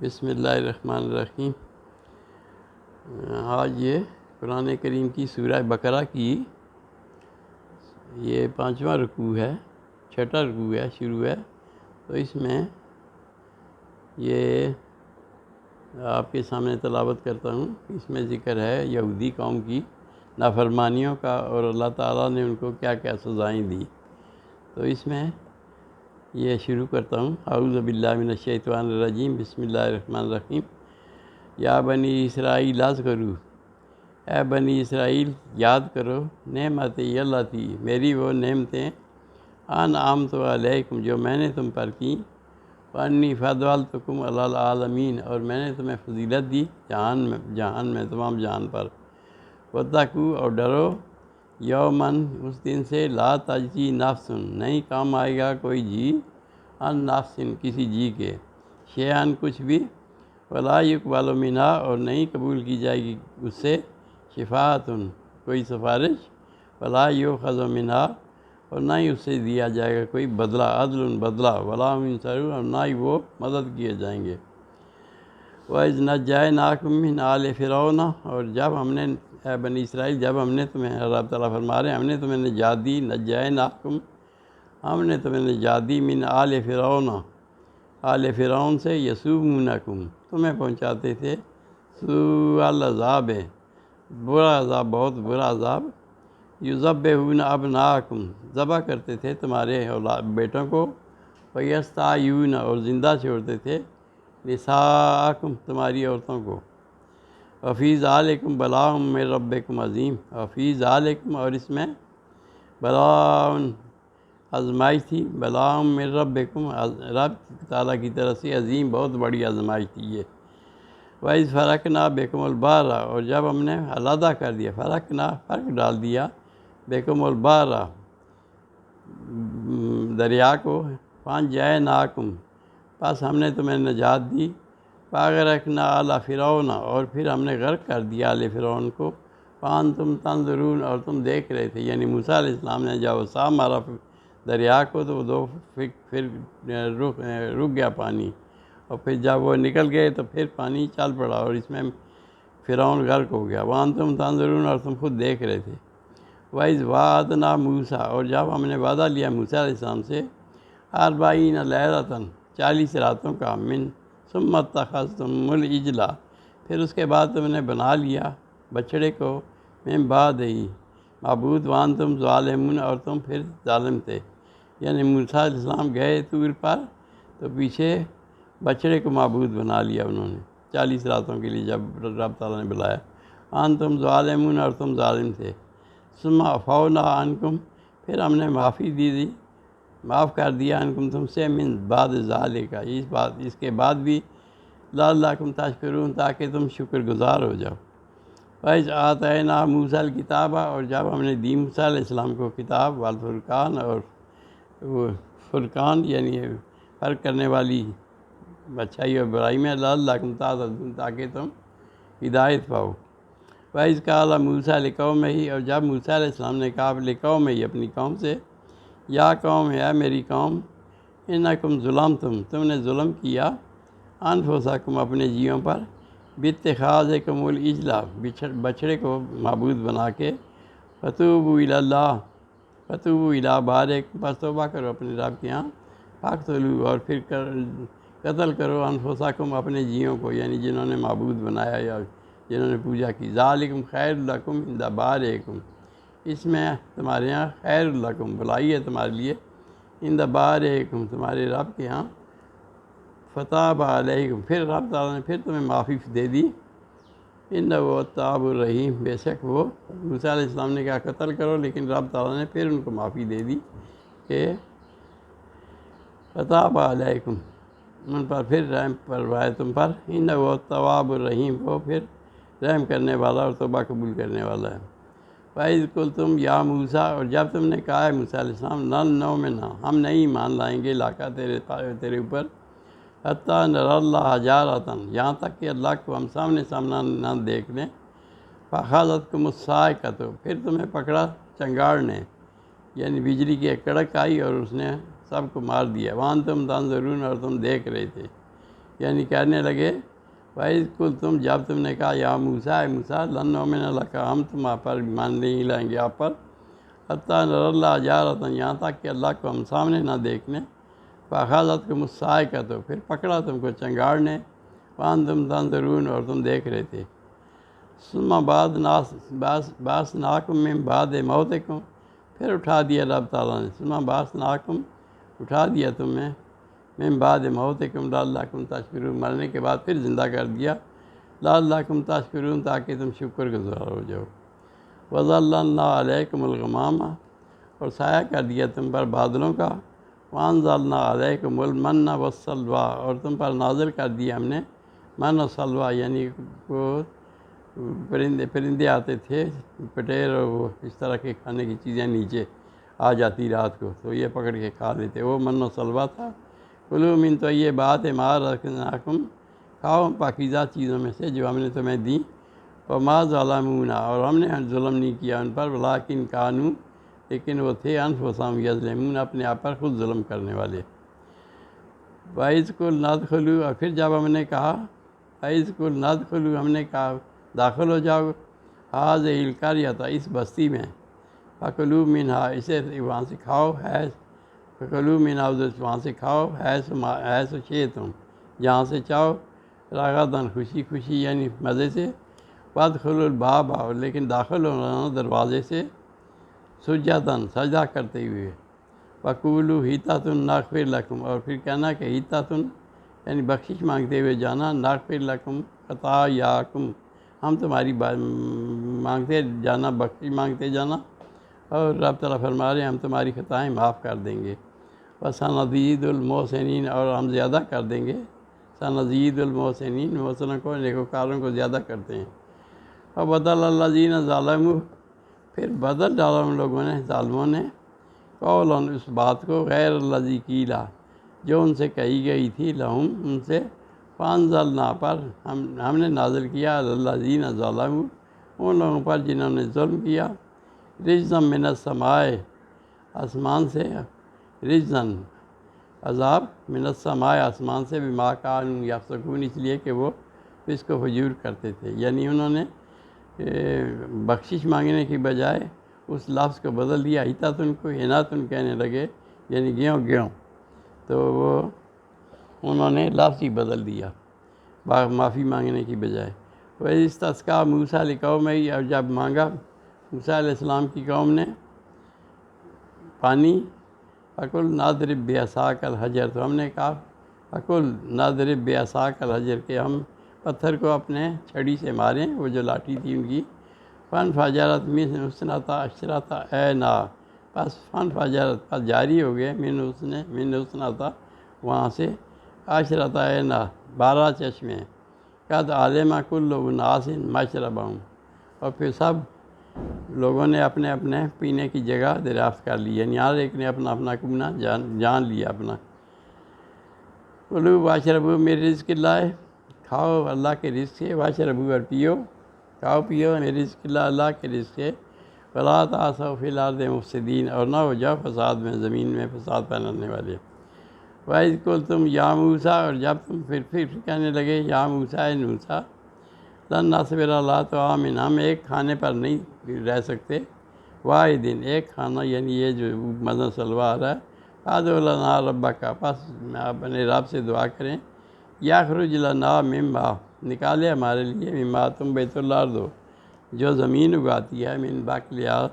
بسم اللہ الرحمن الرحیم۔ آج یہ قرآن کریم کی سورہ بقرہ کی یہ 5واں رکوع ہے، 6واں رکوع ہے، شروع ہے۔ تو اس میں یہ آپ کے سامنے تلاوت کرتا ہوں۔ اس میں ذکر ہے یہودی قوم کی نافرمانیوں کا اور اللہ تعالیٰ نے ان کو کیا کیا سزائیں دی۔ تو اس میں یہ شروع کرتا ہوں۔ اعوذ باللہ من الشیطان الرجیم، بسم اللہ الرحمن الرحیم۔ یا بنی اسرائیل اذکروا، اے بنی اسرائیل یاد کرو، نعمت اللاتی، میری وہ نعمتیں، انعمت علیکم جو میں نے تم پر کی، وانی فضلتکم علی العالمین اور میں نے تمہیں فضیلت دی جہان میں تمام جہان پر، واتقوا اور ڈرو، یومن اس دن سے، لا تجزی نفس نہیں کام آئے گا کوئی جی، ان نفس کسی جی کے، شیئن کچھ بھی، ولا یقبل منہا اور نہیں قبول کی جائے گی اس سے، شفاعت کوئی سفارش، ولا یؤخذ منہا اور نہ ہی اس سے دیا جائے گا کوئی بدلہ، عدل بدلہ، ولا هم ینصرون اور نہ ہی وہ مدد کیے جائیں گے۔ وَإِذْ نَجَّيْنَاكُم مِّنْ آلِ فِرْعَوْنَ اور جب ہم نے، اے بنی اسرائیل جب ہم نے تمہیں، اللہ تعالیٰ فرما رہے ہیں ہم نے تمہیں نجات دی، نجیناکم ہم نے تمہیں نجات دی، من آل فرعون آل فرعون سے، یسومونکم تمہیں پہنچاتے تھے، سوء العذاب برا عذاب، بہت برا عذاب، یذبحون ابناءکم ذبح کرتے تھے تمہارے بیٹوں کو، ویستحیون اور زندہ چھوڑتے تھے، نساءکم تمہاری عورتوں کو، وفی ذالکم بلاء من ربکم عظیم، وفی ذالکم اور اس میں بلاء آزمائش تھی، بلاء من ربکم رب تعالیٰ کی طرف سے، عظیم بہت بڑی آزمائش تھی یہ۔ وَإِذْ فَرَقْنَا بِكُمُ الْبَحْرَ اور جب ہم نے علیحدہ کر دیا، فرقنا فرق ڈال دیا، بِكُمُ الْبَحْرَ دریا کو، فَأَنجَيْنَاكُمْ پس ہم نے تمہیں نجات دی، فَأَغْرَقْنَا آلَ فِرْعَوْنَ اور پھر ہم نے غرق کر دیا آل فرعون کو، فَأَنْتُمْ تَنظُرُونَ اور تم دیکھ رہے تھے، یعنی موسیٰ علیہ السلام نے جب وسع مارا دریا کو تو وہ پھر رک گیا پانی، اور پھر جب وہ نکل گئے تو پھر پانی چل پڑا اور اس میں فرعون غرق ہو گیا، وَأَنْتُمْ تَنظُرُونَ اور تم خود دیکھ رہے تھے۔ وَإِذْ وَعَدْنَا موسیٰ اور جب ہم نے وعدہ لیا موسیٰ علیہ السلام سے، 40 لیلۃ 40 راتوں کا، ثم اتخذتم العجل پھر اس کے بعد تم نے بنا لیا بچڑے کو، من بعدہ معبود، وانتم ظالمون اور تم پھر ظالم تھے، یعنی موسیٰ علیہ السلام گئے طور پر تو پیچھے بچڑے کو معبود بنا لیا انہوں نے 40 راتوں کے لیے جب رب تعالیٰ نے بلایا، انتم ظالمون اور تم ظالم تھے، ثم عفونا عنکم پھر ہم نے معافی دی، معاف کر دیا، عنکم تم سے، من بعد ذالک اس کے بعد بھی، لعلکم تشکرون تاکہ تم شکر گزار ہو جاؤ۔ وَإِذْ آتَيْنَا مُوسَىٰ الْكِتَابَ اور جب ہم نے دی موسیٰ علیہ السلام کو کتاب، والفرقان اور وہ فرقان یعنی فرق کرنے والی اچھائی اور برائی میں، لعلکم تہتدون تاکہ تم ہدایت پاؤ۔ وَإِذْ قَالَ مُوسَىٰ لِقَوْمِهِ اور جب موسیٰ علیہ السلام نے کہا لِقَوْمِهِ اپنی قوم سے، یا قوم ہے میری قوم، انکم ظلمتم تم نے ظلم کیا، انفسکم اپنے جیوں پر، باتخاذکم العجل بچڑے کو معبود بنا کے، فتوبوا الی اللہ فتوبوا الی بارئکم پس توبہ کرو اپنے رب کے ہاں، فاقتلوا اور پھر قتل کرو، انفسکم اپنے جیوں کو، یعنی جنہوں نے معبود بنایا یا جنہوں نے پوجا کی، ذالکم خیر لکم عند بارئکم اس میں تمہارے ہاں، خیر لکم بھلائی ہے تمہارے لیے، عند بارئکم تمہارے رب کے ہاں، فتاب علیکم پھر رب تعالیٰ نے پھر تمہیں معافی دے دی، انہ وہ التواب الرحیم بے شک وہ، موسیٰ علیہ السلام نے کہا قتل کرو لیکن رب تعالیٰ نے پھر ان کو معافی دے دی کہ فتاب علیکم ان پر پھر رحم پروائے تم پر، انہ وہ التواب الرحیم وہ پھر رحم کرنے والا اور توبہ قبول کرنے والا ہے۔ وَإِذْ قُلْتُمْ یا موسیٰ اور جب تم نے کہا ہے موسیٰ علیہ السلام، لن نؤمن ہم نہیں ایمان لائیں گے لاکا تیرے اوپر، حتیٰ نری اللہ جہرۃ یہاں تک کہ اللہ کو ہم سامنے سامنا نہ دیکھ لیں، فأخذتکم الصاعقۃ پھر تمہیں پکڑا چنگاڑ نے، یعنی بجلی کی ایک کڑک آئی اور اس نے سب کو مار دیا، وانتم تنظرون اور تم دیکھ رہے تھے، یعنی کہنے لگے بھائی کل تم جب تم نے کہا یا موسیٰ اے موسیٰ لن نؤمن لک، ہم تمہارے پر ایمان نہیں لائیں گے آپ پر، حتیٰ نری اللہ جہرۃ، یہاں تک کہ اللہ کو ہم سامنے نہ دیکھنے، فأخذتکم الصاعقۃ، تو پھر پکڑا تم کو چنگاڑ نے، وانتم تنظرون، اور تم دیکھ رہے تھے، ثم بعثناکم من بعد موتکم، پھر اٹھا دیا اللہ تعالیٰ نے، ثم بعثناکم، اٹھا دیا تمہیں، من بعد موتکم لعلکم تشکرون، مرنے کے بعد پھر زندہ کر دیا، لعلکم تشکرون، تاکہ تم شکر گزار ہو جاؤ، وظللنا علیکم الغمام، اور سایہ کر دیا تم پر بادلوں کا، وانزلنا علیکم المن والسلویٰ، اور تم پر نازل کر دیا ہم نے من و سلویٰ، یعنی وہ پرندے آتے تھے پٹیر، اور وہ اس طرح کے کھانے کی چیزیں نیچے آ جاتی رات کو، تو یہ پکڑ کے کھا لیتے، وہ من و سلویٰ تھا۔ کلوا من طیبات ما رزقناکم، کھاؤ پاکیزہ چیزوں میں سے جو ہم نے تمہیں دیں، وما ظلمونا، اور ہم نے ظلم نہیں کیا ان پر، ولکن کانوا، لیکن وہ تھے انفسہم یظلمون، اپنے آپ پر خود ظلم کرنے والے۔ وَإِذْ قُلْنَا ادْخُلُوا، اور پھر جب ہم نے کہا، وَإِذْ قُلْنَا ادْخُلُوا، ہم نے کہا داخل ہو جاؤ، هَٰذِهِ الْقَرْيَةَ، اس بستی میں، فَكُلُوا مِنْهَا، اسے وہاں سے کھاؤ، فَكُلُوا مِنْهَا، وہاں سے کھاؤ، حیث شئتم، جہاں سے چاہو، رغداً، خوشی خوشی یعنی مزے سے، وَادْخُلُوا الْبَابَ، لیکن داخل ہونا دروازے سے، سجداً، سجدہ کرتے ہوئے، وَقُولُوا حِطَّةٌ نَغْفِرْ لَكُمْ، اور پھر کہنا کہ حِطَّةٌ یعنی بخشش مانگتے ہوئے جانا، نَغْفِرْ لَكُمْ خطاياكم، ہم تمہاری مانگتے جانا، بخشش مانگتے جانا، اور رب تعالیٰ فرما رہے ہیں ہم تمہاری خطائیں معاف کر دیں گے، وَسَنَزِيدُ الْمُحْسِنِينَ، اور ہم زیادہ کر دیں گے، سَنَزِيدُ الْمُحْسِنِينَ، محسنوں کو، نیکوکاروں کو زیادہ کرتے ہیں۔ وَبَدَلَ الَّذِينَ ظَلَمُوا، پھر بدل ڈالا ان لوگوں نے، ظالموں نے، قولاً، اس بات کو، غیر الذی قیل، جو ان سے کہی گئی تھی، لہم، ان سے، فانزلنا، پر ہم نے نازل کیا، الذین ظلموا، ان لوگوں پر جنہوں نے ظلم کیا، رجزا من السماء، آسمان سے، رجزا، عذاب، من السماء، آسمان سے، بما کانوا یفسقون، اس لیے کہ وہ اس کو فجور کرتے تھے، یعنی انہوں نے بخشش مانگنے کی بجائے اس لفظ کو بدل دیا، حِطَّةٌ کو حِنَّةٌ کہنے لگے، یعنی گیہوں، تو وہ انہوں نے لفظ ہی بدل دیا معافی مانگنے کی بجائے۔ وَإِذِ اسْتَسْقَىٰ مُوسَىٰ لِقَوْمِهِ، اور جب مانگا موسیٰ علیہ السلام کی قوم نے پانی، فَقُلْنَا اضْرِب بِعَصَاكَ الْحَجَرَ، تو ہم نے کہا فَقُلْنَا اضْرِب بِعَصَاكَ الْحَجَرَ، کہ ہم پتھر کو اپنے چھڑی سے ماریں، وہ جو لاٹھی تھی ان کی، فَانْفَجَرَتْ مِنْهُ اثْنَتَا عَشْرَةَ عَيْنًا، پس فَانْفَجَرَتْ، پس جاری ہو گئے، مِنْهُ اثْنَتَا، وہاں سے، عَشْرَةَ عَيْنًا، 12 چشمے، قَدْ عَلِمَ كُلُّ أُنَاسٍ مَشْرَبَهُمْ، اور پھر سب لوگوں نے اپنے اپنے پینے کی جگہ دریافت کر لی، یعنی ہر ایک نے اپنا اپنا کمنا جان لیا اپنا۔ کُلُوا وَاشْرَبُوا مِن رِزْقِ اللّہ، کھاؤ اللہ کے رزق سے، واشربوا، اور پیو، کھاؤ پیو، من رزق اللہ، اللہ کے رزق سے، ولا تعثوا فی الارض مفسدین، اور نہ ہو جاؤ فساد میں، زمین میں فساد پھیلانے والے۔ وَإِذْ قُلْتُمْ یا موسیٰ، اور جب تم پھر کہنے لگے یا موسیٰ، اے موسیٰ، لن نصبر علی طعام، ہم ایک کھانے پر نہیں رہ سکتے، واحد، ایک کھانا، یعنی یہ جو مزہ سلوا آ رہا ہے، فادع لنا ربک، پس اپنے رب سے دعا کریں، یخرج لنا مما، نکالے ہمارے لیے، مما تنبت الارض، جو زمین اگاتی ہے، من بقلہا،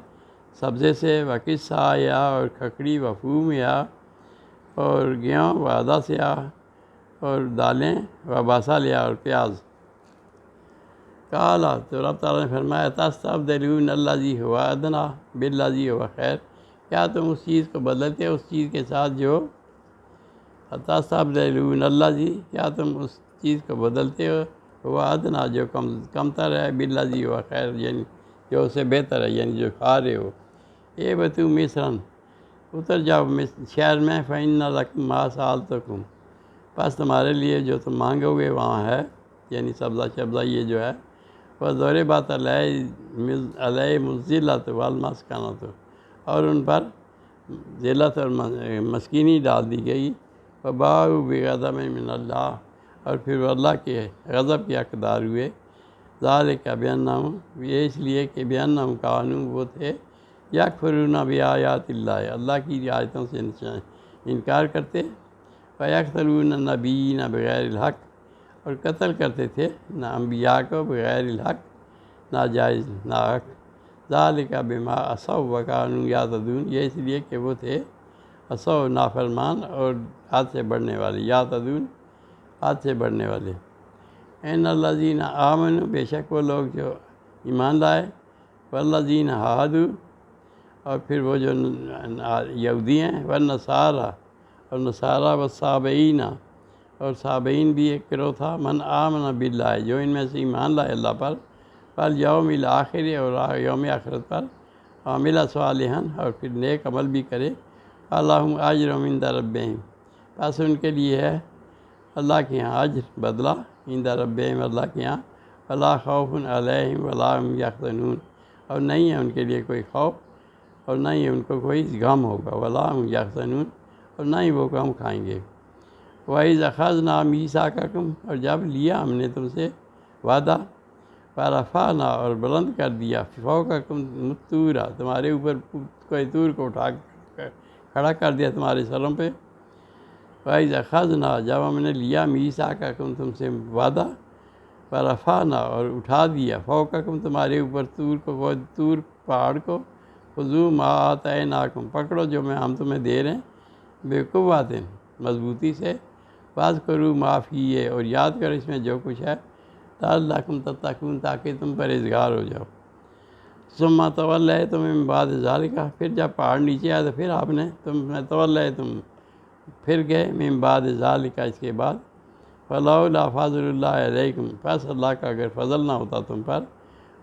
سبزے سے، وقثائہا، اور کھکڑی، وفومہا، اور گیہوں، وعدسہا، اور دالیں، وبصلہا، اور پیاز۔ قال، تو رب تعالیٰ نے فرمایا، تستبدلون الذی هو ادنیٰ بالذی هو خیر، کیا تم اس چیز کو بدلتے ہو اس چیز کے ساتھ جو، تستبدلون الذی، کیا تم اس چیز کو بدلتے ہو، وہ ادنیٰ، جو کم تر ہے، بالذی هو خیر، یعنی جو اس سے بہتر ہے، یعنی جو کھا رہے ہو۔ اہبطوا مصرا، اتر جاؤ شہر میں، فإن لکم ما سألتکم، پس تمہارے لیے جو تم مانگو گے وہاں ہے، یعنی سبزہ شبزہ یہ جو ہے، وضربت علیہم الذلۃ والمسکنۃ، اور ان پر ذلت اور مسکینی ڈال دی گئی، وباءوا بغضب من اللہ، اور پھر وہ اللہ کے غضب کے حقدار ہوئے۔ ذالک بأنہم، یہ اس لیے کہ بأنہم کانوا، وہ تھے یکفرون بآیات اللہ، اللہ کی آیتوں سے انکار کرتے، فیقتلون النبیین بغیر الحق، اور قتل کرتے تھے انبیاء کو بغیر الحق، ناجائز ناحق۔ ذالک بما عصوا وکانوا یعتدون، یہ اس لیے کہ وہ تھے عصوا نافرمان اور حد سے بڑھنے والے، یعتدون حد سے بڑھنے والے۔ ان الذین آمنوا، بے شک وہ لوگ جو ایمان لائے، والذین ہادوا، اور پھر وہ جو یہودی ہیں، والنصارى، اور نصارہ، والصابئین، اور صابئین بھی ایک گروہ تھا، من آمن باللہ، جو ان میں سے ایمان لائے اللہ پر، والیوم الآخر، اور یوم آخرت پر، عامل صالحا، اور پھر نیک عمل بھی کرے، اللہم اجرہم عند ربہم، پس ان کے لیے ہے اللہ کے یہاں اجر، بدلہ، عند ربہم، اللہ کے یہاں، ولا خوف علیہم ولا هم یحزنون، اور نہیں ہے ان کے لیے کوئی خوف اور نہ ہی ان کو کوئی غم ہوگا، ولا هم یحزنون، اور نہ ہی وہ غم کھائیں گے۔ وَإِذْ أَخَذْنَا مِيثَاقَكُمْ، اور جب لیا ہم نے تم سے وعدہ، ورفعنا، اور بلند کر دیا، فوقکم الطور، تمہارے اوپر کوئی طور کو اٹھا کھڑا کر دیا تمہارے سروں پہ۔ وَإِذْ أَخَذْنَا، جب ہم نے لیا مِيثَاقَكُمْ، تم سے وعدہ، ورفعنا، اور اٹھا دیا، فوقکم، تمہارے اوپر طور کو، طور پہاڑ کو، خذوا ما آتیناکم، پکڑو جو ہم تمہیں دے رہے ہیں، بقوۃ، مضبوطی سے، واذکروا ما فیہ، اور یاد کرو اس میں جو کچھ ہے، لعلکم تتقون، تاکہ تم پرہیزگار ہو جاؤ۔ ثم تولیتم من بعد ذلک، پھر جب پہاڑ نیچے آیا تو پھر آپ نے تولیتم، پھر گئے، من بعد ذلک، اس کے بعد، فلولا فضل اللہ علیکم، پس اللہ کا اگر فضل نہ ہوتا تم پر،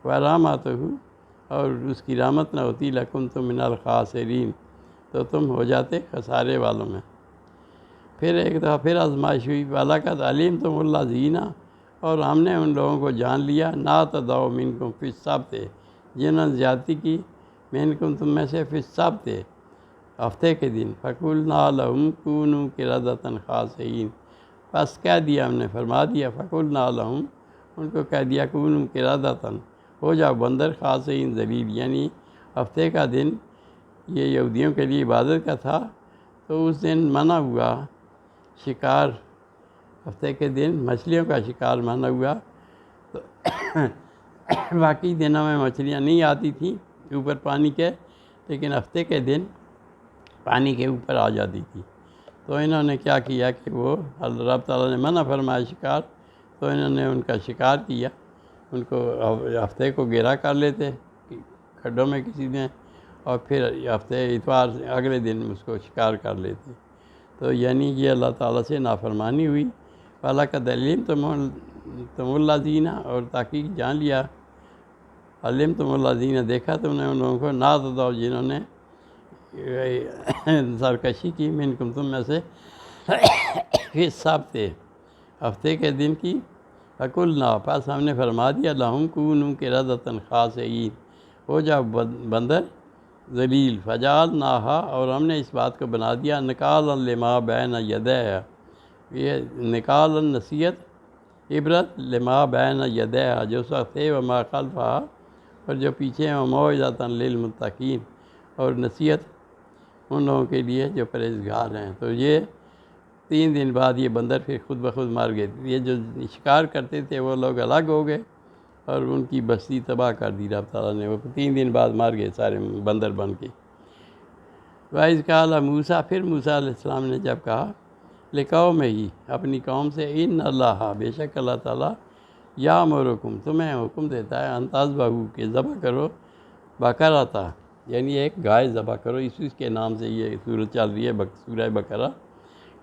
ورحمتہ، اور اس کی رحمت نہ ہوتی، لکنتم من الخاسرین، تو تم ہو جاتے خسارے والوں میں۔ پھر ایک دفعہ پھر آزمائش ہوئی، وَلَقَدْ عَلِمْتُمُ الَّذِينَ، اور ہم نے ان لوگوں کو جان لیا، نَاعْتَدَوْا مِنْکُمْ فِی السَّبْتِ، جنہوں نے زیادتی کی، مِنْکُم، تم میں سے، فِی السَّبْتِ، ہفتے کے دن، فَقُلْنَا لَهُمْ كُونُوا قِرَدَةً خَاسِئِینَ، بس کہہ دیا ہم نے، فرما دیا، فَقُلْنَا لَهُمْ، ان کو کہہ دیا، كُونُوا قِرَدَةً، ہو جاؤ بندر، خَاسِئِین، ذلیل، یعنی ہفتے کا دن یہ یہودیوں کے لیے عبادت کا تھا، تو اس دن منع ہوا شکار، ہفتے کے دن مچھلیوں کا شکار منع ہوا، تو باقی دنوں میں مچھلیاں نہیں آتی تھیں اوپر پانی کے، لیکن ہفتے کے دن پانی کے اوپر آ جاتی تھی۔ تو انہوں نے کیا کیا کہ وہ رب تعالیٰ نے منع فرمایا شکار، تو انہوں نے ان کا شکار کیا، ان کو ہفتے کو گھیرا کر لیتے کھڈوں میں کسی میں، اور پھر ہفتے اتوار سے اگلے دن اس کو شکار کر لیتے، تو یعنی یہ اللہ تعالیٰ سے نافرمانی ہوئی۔ وَلَقَدْ عَلِمْتُمُ الَّذِينَ، اور تحقیق جان لیا، عَلِمْتُمُ الَّذِينَ، دیکھا تم نے ان لوگوں کو، نَاعْتَدَوْا، جنہوں نے سرکشی کی، منکم، تم میں سے، فِی السَّبْتِ، ہفتے کے دن کی، فَقُلْنَا، پس ہم نے فرما دیا، لَهُمْ كُونُوا قِرَدَةً خَاسِئِینَ، ہو جاؤ بندر ذلیل، فَجَعَلْنَاهَا، اور ہم نے اس بات کو بنا دیا، نَکَالًا لِمَا بَیْنَ یَدَیہَا، یہ نکالاً نصیحت، عبرت، لما بین یدیہا، جو سخت ہے، وما خلفہا، اور جو پیچھے ہیں، وموعظۃ للمتقین، اور نصیحت ان لوگوں کے لیے جو پرہیزگار ہیں۔ تو یہ 3 دن بعد یہ بندر پھر خود بخود مر گئے، یہ جو شکار کرتے تھے وہ لوگ الگ ہو گئے، اور ان کی بستی تباہ کر دی رب تعالیٰ نے، وہ 3 دن بعد مر گئے سارے بندر بن کے۔ وَإِذْ قَالَ موسیٰ، پھر موسیٰ علیہ السلام نے جب کہا، لقومہ، ہی اپنی قوم سے، ان اللہ، بے شک اللہ تعالیٰ، یامرکم، تمہیں حکم دیتا ہے، ان تذبحوا، کہ ذبح کرو، بقرۃ، یعنی ایک گائے ذبح کرو، اس کے نام سے یہ سورت چل رہی ہے، سورہ بقرہ۔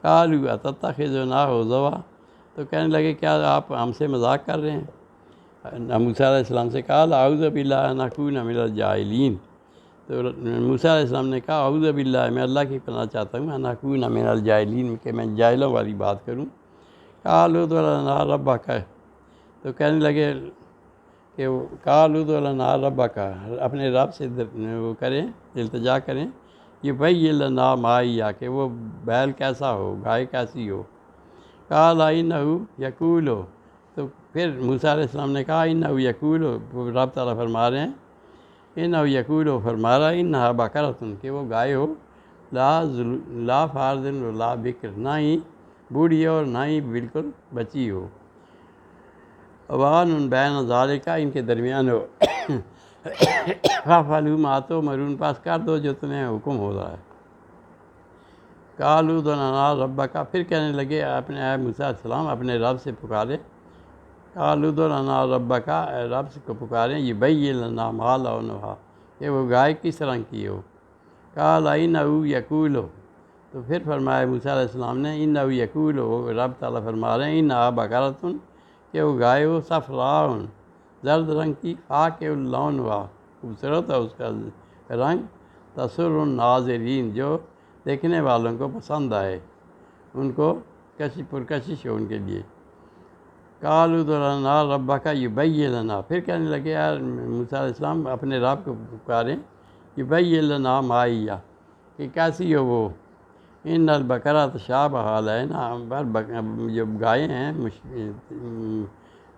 قالوا اتتخذنا ہزوا، تو کہنے لگے کیا آپ ہم سے مذاق کر رہے ہیں؟ موسیٰ علیہ السلام سے کہا، اعوذ باللہ ان اکون من الجاہلین، تو موسیٰ علیہ السلام نے کہا، اعوذ باللہ، میں اللہ کی پناہ چاہتا ہوں، ان اکون من الجاہلین، کہ میں جاہلوں والی بات کروں۔ قالوا ادع لنا ربک، تو کہنے لگے کہ قالوا ادع لنا ربک، اپنے رب سے وہ کریں، التجا کریں، یہ یبین لنا ما ہی، کہ وہ بیل کیسا ہو، گائے کیسی ہو۔ قال انہ یقول، تو پھر موسیٰ علیہ السلام نے کہا انہ یقول، رب تعالیٰ فرما رہے ہیں انہ یقول، فرما رہا ہے انہا بقرۃ، کہ وہ گائے ہو لا فارض لا بکر، نہ ہی بوڑھی ہو اور نہ ہی بالکل بچی ہو، اوان بین ذالکہ، ان کے درمیان ہو، فعلوا ما تؤمرون، پاس کر دو جو تمہیں حکم ہو رہا ہے۔ قالوا ادع لنا ربک، پھر کہنے لگے اپنے موسیٰ علیہ السلام اپنے رب سے پکارے، قالوا ادع لنا ربک، رب کو پکاریں، یبین لنا ما لونہا، کہ وہ گائے کس رنگ کی ہو۔ قال انہ یقول، تو پھر فرمایا موسیٰ علیہ السلام نے انہ یقول، وہ رب تعالیٰ فرما رہے ہیں انہا بقرۃ، کہ وہ گائے ہو صفراء، زرد رنگ کی، فاقع اللون، خوبصورت ہے اس کا رنگ، تسر الناظرین، جو دیکھنے والوں کو پسند آئے، ان کو پرکشش ہو ان کے لیے۔ قالوا ادع لنا ربک یبین لنا، پھر کہنے لگے یار موسیٰ علیہ السلام اپنے رب کو پکاریں، یبین لنا ما ہی، کہ کیسی ہو وہ، ان البقرۃ تشابہ علینا، جو گائے ہیں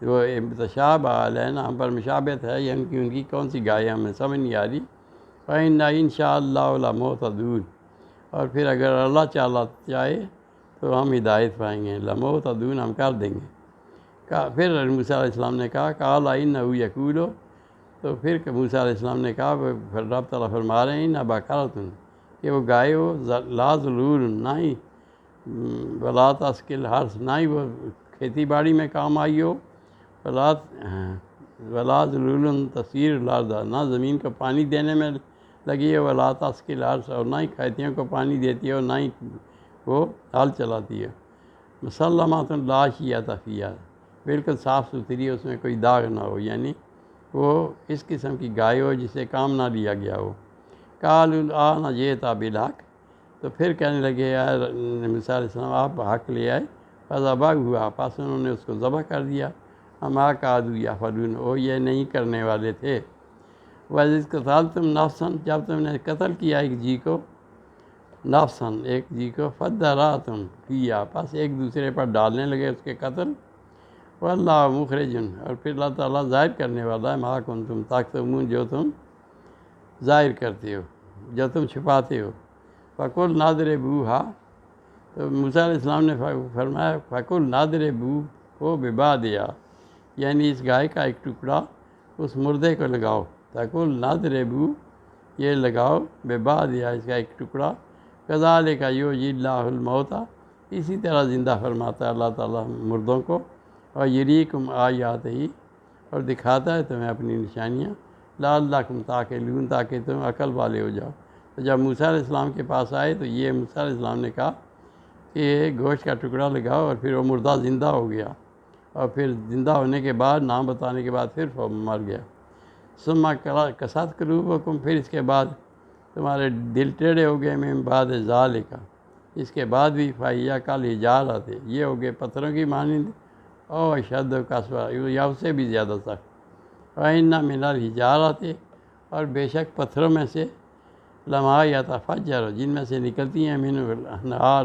وہ تشابہ علینا، ہم پر مشابہت ہے، یہ ان کی کون سی گائے ہمیں سمجھ نہیں آ رہی، فإنا إن شاء اللہ لمہتدون، اور پھر اگر اللہ تعالیٰ چاہے تو ہم ہدایت پائیں گے، لمہتدون، ہم کر دیں گے۔ پھر موسیٰ علیہ السلام نے کہا قال انہ یقول، تو پھر موسیٰ علیہ السلام نے کہا، پھر رب تعالیٰ فرما رہے ہیں انہ بقرۃ، کہ وہ گائے ہو لا ذلول، نہ ہی ولا تسقی الحرث، نہ ہی وہ کھیتی باڑی میں کام آئی ہو، ولا ذلول تثیر الارض، نہ زمین کو پانی دینے میں لگی ہے، ولا تسقی الحرث، اور نہ ہی کھیتیوں کو پانی دیتی ہے، اور نہ ہی وہ ہل چلاتی ہے، مسلمات لا شیۃ فیہا، بالکل صاف ستھری، اس میں کوئی داغ نہ ہو، یعنی وہ اس قسم کی گائے ہو جسے کام نہ لیا گیا ہو۔ قالوا الآن جئت بالحق، تو پھر کہنے لگے یار موسیٰ علیہ السلام آپ حق لے آئے، فذبح ہوا، پس انہوں نے اس کو ذبح کر دیا، وما کادوا یفعلون، وہ یہ نہیں کرنے والے تھے۔ وَإِذْ قَتَلْتُمْ نَفْسًا، جب تم نے قتل کیا ایک جی کو، نفساً ایک جی کو، فَادَّرَأْتُمْ فِيهَا، پس ایک دوسرے پر ڈالنے لگے اس کے قتل، وَاللَّهُ مُخْرِجٌ، اور پھر اللہ تعالیٰ ظاہر کرنے والا ہے، ما کنتم تکتمون، جو تم ظاہر کرتے ہو، جو تم چھپاتے ہو۔ فَقُلْنَا اضْرِبُوهَا، تو موسیٰ علیہ السلام نے فرمایا فَقُلْنَا اضْرِبُوهُ بِبَعْضِهَا، یعنی اس گائے کا ایک ٹکڑا اس مردے کو لگاؤ، فَقُلْنَا اضْرِبُوهُ، یہ لگاؤ، بِبَعْضِهَا، اس کا ایک ٹکڑا، كَذَلِكَ يُحْيِي اللَّهُ الْمَوْتَىٰ، اسی طرح زندہ فرماتا ہے اللہ تعالیٰ مردوں کو، اور یریکم آیاتہ، اور دکھاتا ہے تمہیں اپنی نشانیاں، لعلکم تعقلون، تاکہ تم عقل والے ہو جاؤ۔ تو جب موسیٰ علیہ السلام کے پاس آئے تو یہ موسیٰ علیہ السلام نے کہا کہ گوشت کا ٹکڑا لگاؤ، اور پھر وہ مردہ زندہ ہو گیا، اور پھر زندہ ہونے کے بعد نام بتانے کے بعد پھر مر گیا۔ ثم قست قلوبکم، پھر اس کے بعد تمہارے دل ٹیڑھے ہو گئے، من بعد ذالک، اس کے بعد بھی، فہی کالحجارۃ، یہ ہو گئے پتھروں کی مانند، او اشد قسوہ، یا اس سے بھی زیادہ سخت، وَإِنَّ مِنَ الْحِجَارَةِ، اور بے شک پتھروں میں سے، لما یتفجر، جن میں سے نکلتی ہیں، منہ الانہار،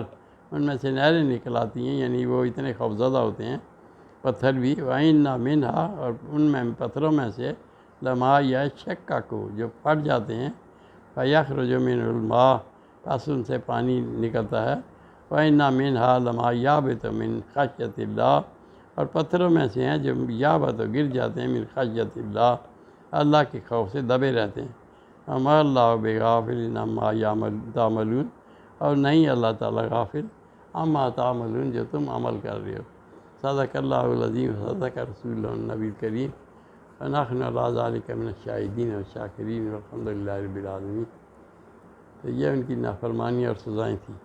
ان میں سے نہریں نکل آتی ہیں، یعنی وہ اتنے خوفزدہ ہوتے ہیں پتھر بھی، وَإِنَّ مِنْهَا، اور ان میں پتھروں میں سے، لما یشقق، جو پھٹ جاتے ہیں، فَيَخْرُجُ مِنْهُ الْمَاءُ، پس ان سے پانی نکلتا ہے، وَإِنَّ مِنْهَا لَمَا يَهْبِطُ مِنْ خَشْيَةِ اللَّهِ، اور پتھروں میں سے ہیں جو یابت گر جاتے ہیں، من خشیت اللہ، اللہ کے خوف سے دبے رہتے ہیں، وما اللہ بغافل عما تعملون، اور نہیں اللہ تعالیٰ غافل عما تعملون، جو تم عمل کر رہے ہو۔ صدق اللہ العظیم، صدق رسول النبی الکریم، ونحن علی ذلک من الشاہدین والشاکرین، والحمد للہ رب العالمین۔ تو یہ ان کی نافرمانی اور سزائیں تھیں۔